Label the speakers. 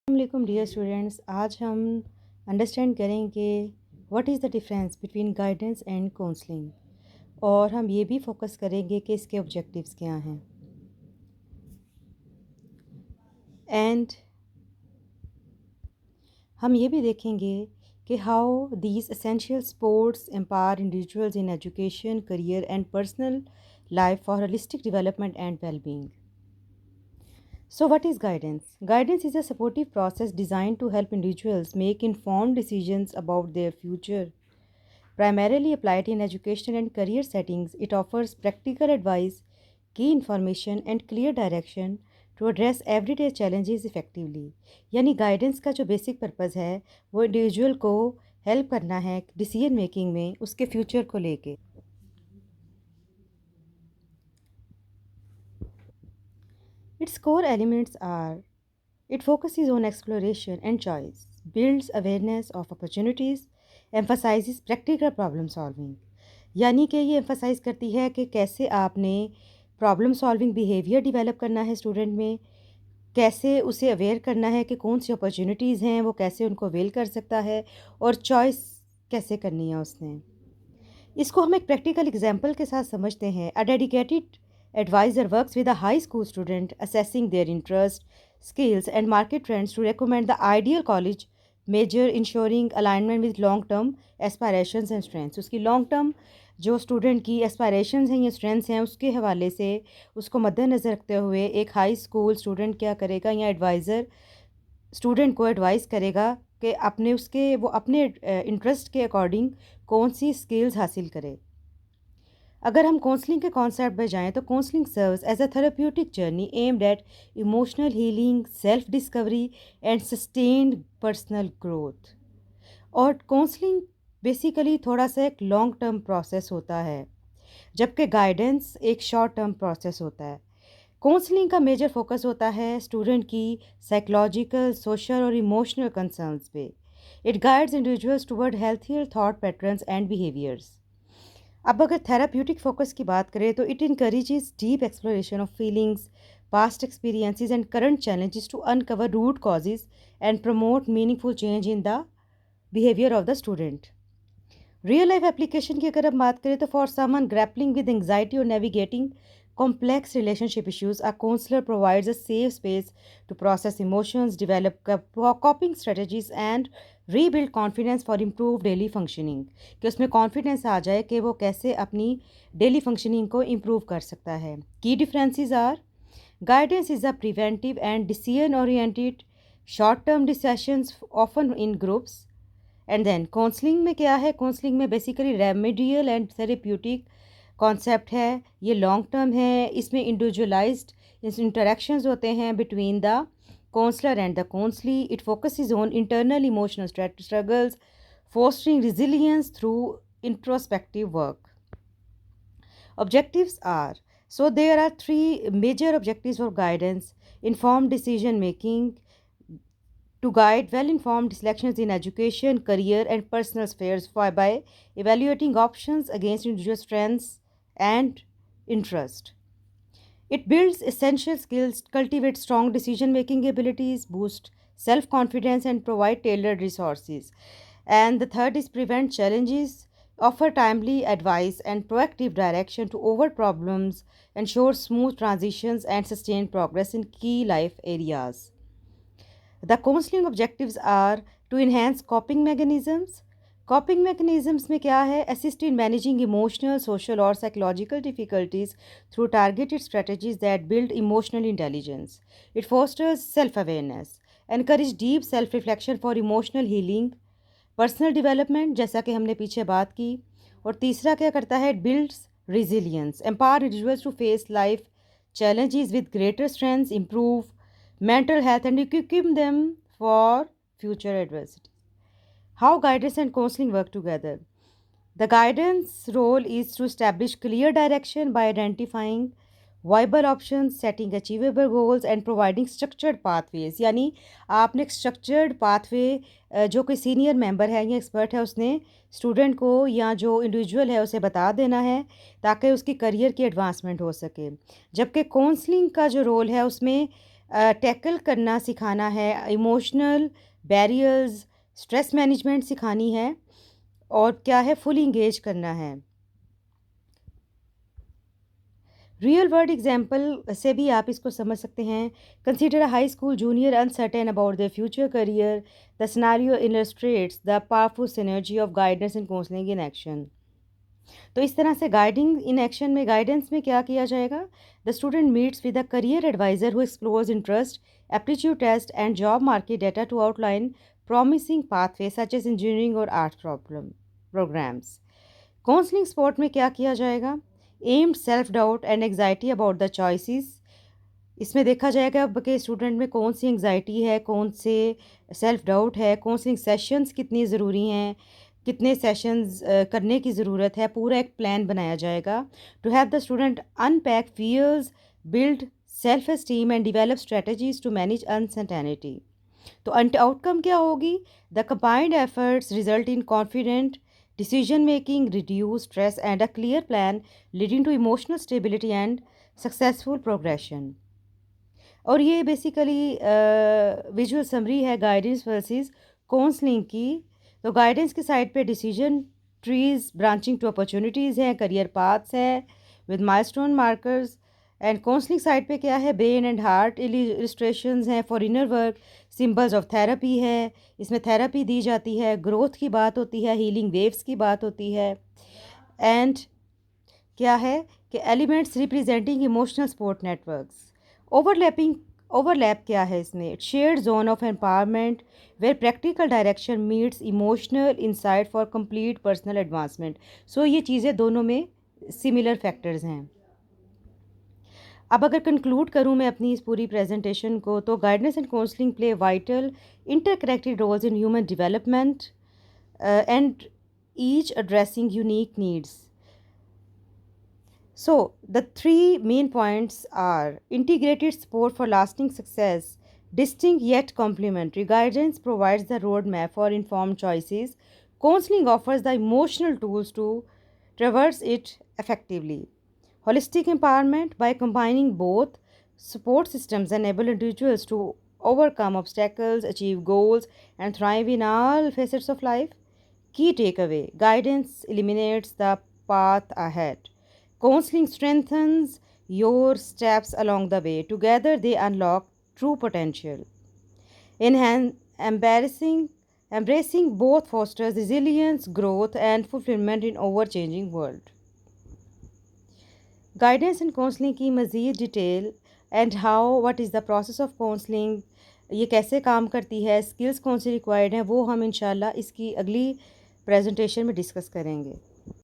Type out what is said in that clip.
Speaker 1: वालेकुम dear students. आज हम अंडरस्टैंड करेंगे what is the difference between guidance and counselling, और हम ये भी फोकस करेंगे कि इसके ऑब्जेक्टिव्स क्या हैं। एंड हम ये भी देखेंगे कि how these essential sports empower individuals in education, career and personal life for holistic development and well-being. So, what is guidance? Guidance is a supportive process designed to help individuals make informed decisions about their future. Primarily applied in educational and career settings, it offers practical advice, key information, and clear direction to address everyday challenges effectively. यानी guidance का जो basic purpose है वो individual को help करना है decision making में उसके फ्यूचर को लेके। Its core elements are: it focuses on exploration and choice, builds awareness of opportunities, emphasizes practical problem solving। यानी कि ये एम्फसाइज करती है कि कैसे आपने प्रॉब्लम सॉल्विंग बिहेवियर डेवलप करना है स्टूडेंट में, कैसे उसे अवेयर करना है कि कौन सी अपॉर्चुनिटीज़ हैं, वो कैसे उनको अवेल कर सकता है, और चॉइस कैसे करनी है उसने। इसको हम एक प्रैक्टिकल एग्जाम्पल के साथ समझते हैं। A dedicated advisor works with a high school student assessing their interest, skills and market trends to recommend the ideal college major, ensuring alignment with long term aspirations and strengths। उसकी long term जो student की aspirations हैं या strengths हैं उसके हवाले से उसको मद्देनज़र रखते हुए एक हाई स्कूल स्टूडेंट क्या करेगा, या एडवाइज़र स्टूडेंट को एडवाइस करेगा कि वो अपने इंटरेस्ट के अकॉर्डिंग कौन सी स्किल्स हासिल करे। अगर हम काउंसलिंग के कॉन्सेप्ट पे जाएँ तो counselling serves as a therapeutic journey aimed at emotional healing, self discovery and sustained personal growth. और काउंसलिंग बेसिकली थोड़ा सा एक लॉन्ग टर्म प्रोसेस होता है, जबकि गाइडेंस एक शॉर्ट टर्म प्रोसेस होता है। काउंसलिंग का मेजर फोकस होता है स्टूडेंट की साइकोलॉजिकल, सोशल और इमोशनल कंसर्न्स पे। It guides individuals toward healthier thought patterns and behaviours. अब अगर थेराप्यूटिक फ़ोकस की बात करें तो it encourages deep exploration of feelings, past experiences and current challenges to uncover root causes and promote meaningful change in the behaviour of the student. Real life application की अगर हम बात करें तो for someone grappling with anxiety और navigating complex relationship issues, a counselor provides a safe space to process emotions, develop coping strategies and rebuild confidence for improved daily functioning। कि उसमें confidence आ जाए कि वो कैसे अपनी डेली फंक्शनिंग को improve कर सकता है। Key differences are: guidance is a preventive and decision oriented short term decisions often in groups. And then counselling में क्या है, काउंसलिंग में basically remedial and therapeutic concept है, ये लॉन्ग टर्म है। इसमें इंडिविजुअलाइज्ड इंटरेक्शंस होते हैं between the counsellor and the counsellee. It focuses on internal emotional struggles, fostering resilience through introspective work। Objectives are: so there are three major objectives for guidance: informed decision making, to guide well-informed selections in education, career, and personal spheres by evaluating options against individual strengths and interest. It builds essential skills, cultivates strong decision-making abilities, boosts self-confidence, and provide tailored resources. And the third is prevent challenges, offer timely advice and proactive direction to over problems, ensure smooth transitions, and sustain progress in key life areas। The counseling objectives are to enhance coping mechanisms। Coping mechanisms में क्या है, assist in managing emotional, social और psychological difficulties through targeted strategies that build emotional intelligence. It fosters self awareness, encourage deep self reflection for emotional healing, personal development जैसा कि हमने पीछे बात की। और तीसरा क्या करता है, it builds resilience, empower individuals to face life challenges with greater strengths, improve mental health, and equip them for future adversity। How guidance and counseling work together. The guidance role is to establish clear direction by identifying viable options, setting achievable goals and providing structured pathways। यानी आपने एक structured pathway जो कोई senior member है या expert है उसने student को या जो इंडिविजुअल है उसे बता देना है ताकि उसकी करियर की एडवांसमेंट हो सके। जबकि काउंसलिंग का जो रोल है उसमें टैकल करना सिखाना है, इमोशनल बैरियर्स, स्ट्रेस मैनेजमेंट सिखानी है, और क्या है, फुल इंगेज करना है। रियल वर्ल्ड एग्जाम्पल से भी आप इसको समझ सकते हैं। Consider a high school junior uncertain about their future career, the scenario illustrates the powerful synergy of guidance and counselling in action. तो इस तरह से गाइडिंग इन एक्शन में, गाइडेंस में क्या किया जाएगा, the student meets with a career advisor who explores interest, aptitude test and job market data to outline promising pathway such as engineering और आर्ट प्रोग्राम्स। काउंसलिंग स्पॉट में क्या किया जाएगा, aimed self doubt and anxiety about the choices. इसमें देखा जाएगा कि student में कौन सी एंग्जाइटी है, कौन से सेल्फ डाउट है, काउंसलिंग सेशंस कितनी ज़रूरी हैं, कितने सेशंस करने की ज़रूरत है, पूरा एक प्लान बनाया जाएगा to have the student unpack fears, build self esteem and develop strategies to manage uncertainty. तो आउटकम क्या होगी, the combined efforts result in confident decision making, reduce stress and a clear plan leading to emotional stability and successful progression. और ये basically visual summary है guidance versus counselling की। तो guidance की side पे decision trees branching to opportunities हैं, career paths है with milestone markers. And counselling side पे क्या है, ब्रेन एंड हार्ट इलिस्ट्रेशंस हैं for inner work, symbols of therapy है, इसमें थेरेपी दी जाती है, ग्रोथ की बात होती है, हीलिंग वेव्स की बात होती है। एंड क्या है कि elements representing emotional support networks. Overlapping, overlap क्या है इसमें, shared zone of empowerment where practical direction meets emotional insight for complete personal advancement. So ये चीज़ें दोनों में सिमिलर फैक्टर्स हैं। अब अगर कंक्लूड करूं मैं अपनी इस पूरी प्रेजेंटेशन को, तो guidance and counselling play vital interconnected roles in human development and each addressing unique needs. So, the three main points are integrated support for lasting success, distinct yet complementary. Guidance provides the roadmap for informed choices. Counseling offers the emotional tools to traverse it effectively. Holistic empowerment, by combining both, support systems enable individuals to overcome obstacles, achieve goals, and thrive in all facets of life. Key takeaway, guidance eliminates the path ahead. Counseling strengthens your steps along the way. Together, they unlock true potential. Embarrassing, embracing both fosters resilience, growth, and fulfillment in ever-changing world. Guidance and counseling की मज़ीद detail and how what is the process of counselling, ये कैसे काम करती है, skills कौन C required हैं, वो हम इंशाल्लाह इसकी अगली प्रेजेंटेशन में डिस्कस करेंगे।